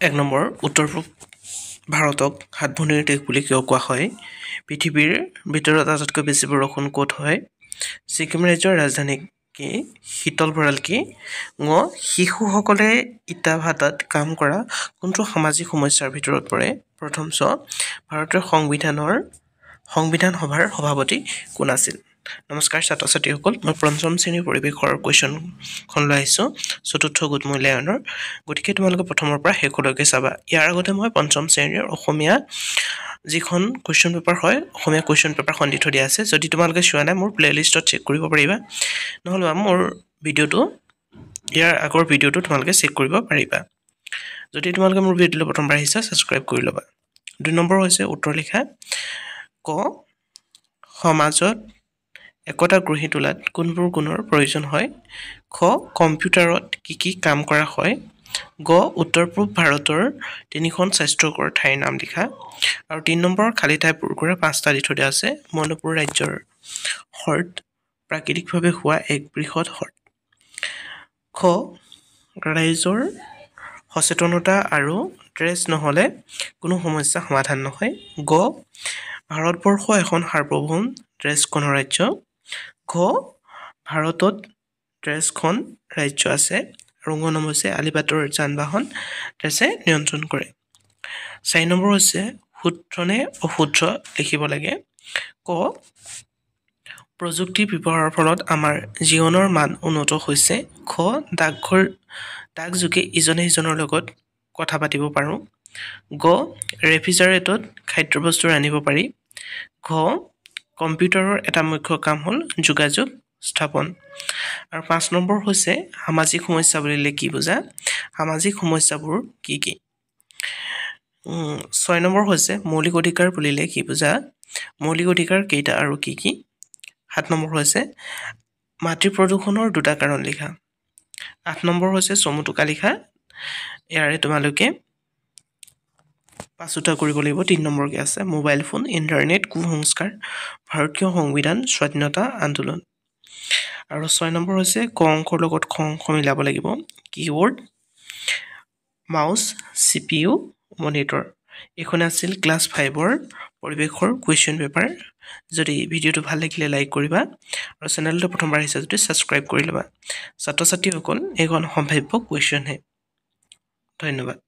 এক নম্বৰ উত্তৰ পূব ভাৰতক হাত ভনীৰ দেশ বুলি কিয় কোৱা হয়? পৃথিৱীৰ ভিতৰত আটাইতকৈ বেছি বৰষুণ ক'ত হয়? ছিকিম ৰাজ্যৰ ৰাজধানী কি? শীতল ভঁৰাল কি? শিশুসকলে ইটা ভাটাত কাম কৰা কোনটো সামাজিক সমস্যাৰ ভিতৰত পৰে? প্ৰথম ভাৰতীয় সংবিধান সভাৰ সভাপতি কোন আছিল? নমস্কাৰ ছাত্ৰ ছাত্ৰীসকল, মই পঞ্চম শ্ৰেণীৰ পৰিৱেশৰ কুৱেশ্যনখন লৈ আহিছোঁ চতুৰ্থ গোট মূল্যায়নৰ। গতিকে তোমালোকে প্ৰথমৰ পৰা শেষলৈকে চাবা। ইয়াৰ আগতে মই পঞ্চম শ্ৰেণীৰ অসমীয়া যিখন কুৱেশ্যন পেপাৰ হয়, অসমীয়া কুৱেশ্যন পেপাৰখন দি থৈ দিয়া আছে। যদি তোমালোকে চোৱা নাই মোৰ প্লেলিষ্টত চেক কৰিব পাৰিবা, নহ'লে মোৰ ইয়াৰ আগৰ ভিডিঅ'টো তোমালোকে চেক কৰিব পাৰিবা। যদি তোমালোকে মোৰ ভিডিঅ'টো প্ৰথমবাৰ আহিছা, ছাবস্ক্ৰাইব কৰি ল'বা। 2 নম্বৰ হৈছে উত্তৰ লিখা। ক, সমাজত একতা গঢ়ি তোলাত কোনবোৰ গুণৰ প্ৰয়োজন হয়? খ, কম্পিউটাৰত কি কি কাম কৰা হয়? গ, উত্তৰ পূব ভাৰতৰ 3খন স্বাস্থ্যকৰ ঠাইৰ নাম লিখা। আৰু 3 নম্বৰ খালী ঠাই পূৰ কৰা 5টা দি থৈ দিয়া আছে। মণিপুৰ ৰাজ্যৰ হ্ৰদ প্ৰাকৃতিকভাৱে হোৱা এক বৃহৎ হ্ৰদ। খ, ৰাইজৰ সচেতনতা আৰু ড্ৰেছ নহ'লে কোনো সমস্যা সমাধান নহয়। গ, ভাৰতবৰ্ষ এখন সাৰ্বভৌম ড্ৰেছ গণৰাজ্য। ঘ, ভাৰতত 13খন ৰাজ্য আছে। আৰু ঙ নম্বৰ হৈছে আলিবাটৰ যান বাহন ড্ৰেছে নিয়ন্ত্ৰণ কৰে। 4 নম্বৰ হৈছে শুদ্ধ নে অশুদ্ধ লিখিব লাগে। ক, প্ৰযুক্তি ব্যৱহাৰৰ ফলত আমাৰ জীৱনৰ মান উন্নত হৈছে। খ, ডাকযোগে ইজনে সিজনৰ লগত কথা পাতিব পাৰোঁ। গ, ৰেফ্ৰিজাৰেটৰত খাদ্যবস্তু ৰান্ধিব পাৰি। ঘ, কম্পিউটাৰৰ এটা মুখ্য কাম হ'ল যোগাযোগ স্থাপন। আৰু 5 নম্বৰ হৈছে সামাজিক সমস্যা বুলিলে কি বুজা? সামাজিক সমস্যাবোৰ কি কি? 6 নম্বৰ হৈছে মৌলিক অধিকাৰ বুলিলে কি বুজা? মৌলিক অধিকাৰ কেইটা আৰু কি কি? 7 নম্বৰ হৈছে মাটি প্ৰদূষণৰ 2টা কাৰণ লিখা। 8 নম্বৰ হৈছে চমু টোকা লিখা। ইয়াৰে তোমালোকে 5টা কৰিব লাগিব। 3 নম্বৰকে আছে মোবাইল ফোন, ইণ্টাৰনেট, কুসংস্কাৰ, ভাৰতীয় সংবিধান, স্বাধীনতা আন্দোলন। আৰু 6 নম্বৰ হৈছে ক অংশৰ লগত খ অংশ মিলাব লাগিব। Keyword, mouse, CPU, monitor. এইখন আছিল ক্লাছ 5ৰ পৰিৱেশৰ কুৱেশ্যন পেপাৰ। যদি ভিডিঅ'টো ভাল লাগিলে লাইক কৰিবা আৰু চেনেলটো প্ৰথমবাৰ আহিছে যদি ছাবস্ক্ৰাইব কৰি ল'বা। ছাত্ৰ ছাত্ৰীসকল, এইখন সম্ভাৱ্য কুৱেশ্যনহে। ধন্যবাদ।